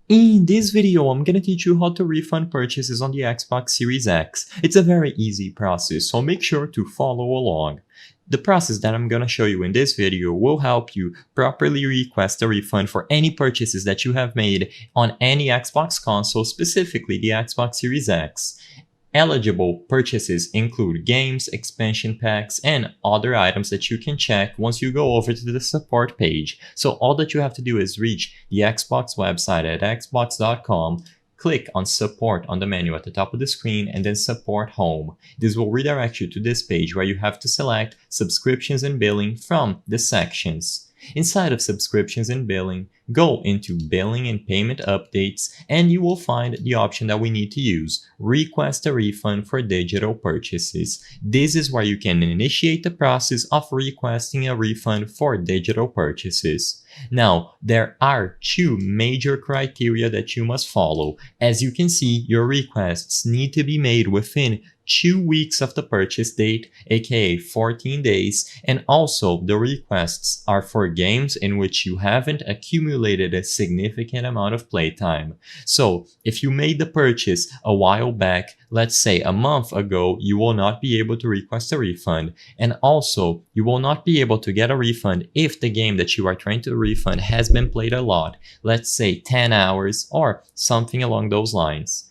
In this video, I'm gonna teach you how to refund purchases on the Xbox Series X. It's a very easy process, so make sure to follow along. The process that I'm gonna show you in this video will help you properly request a refund for any purchases that you have made on any Xbox console, specifically the Xbox Series X. Eligible purchases include games, expansion packs, and other items that you can check once you go over to the support page. So all that you have to do is reach the Xbox website at xbox.com, click on support on the menu at the top of the screen, and then support home. This will redirect you to this page where you have to select subscriptions and billing from the sections. Inside of subscriptions and billing, go into billing and payment updates, and you will find the option that we need to use, request a refund for digital purchases. This is where you can initiate the process of requesting a refund for digital purchases. Now, there are two major criteria that you must follow. As you can see, your requests need to be made within 2 weeks of the purchase date, aka 14 days, and also the requests are for games in which you haven't accumulated a significant amount of playtime. So, if you made the purchase a while back, let's say a month ago, you will not be able to request a refund, and also you will not be able to get a refund if the game that you are trying to refund has been played a lot, let's say 10 hours or something along those lines.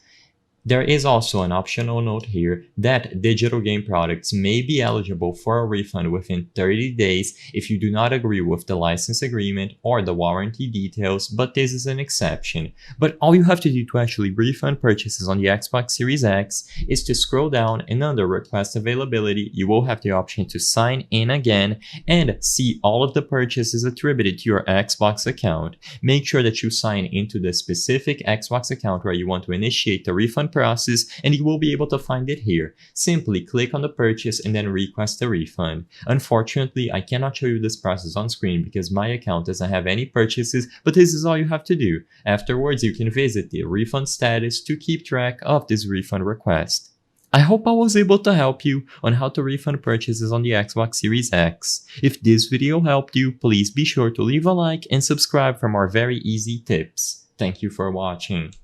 There is also an optional note here that digital game products may be eligible for a refund within 30 days if you do not agree with the license agreement or the warranty details, but this is an exception. But all you have to do to actually refund purchases on the Xbox Series X is to scroll down, and under Request Availability, you will have the option to sign in again and see all of the purchases attributed to your Xbox account. Make sure that you sign into the specific Xbox account where you want to initiate the refund process, and you will be able to find it here. Simply click on the purchase and then request a refund. Unfortunately, I cannot show you this process on screen because my account doesn't have any purchases, but this is all you have to do. Afterwards, you can visit the refund status to keep track of this refund request. I hope I was able to help you on how to refund purchases on the Xbox Series X. If this video helped you, please be sure to leave a like and subscribe for more very easy tips. Thank you for watching.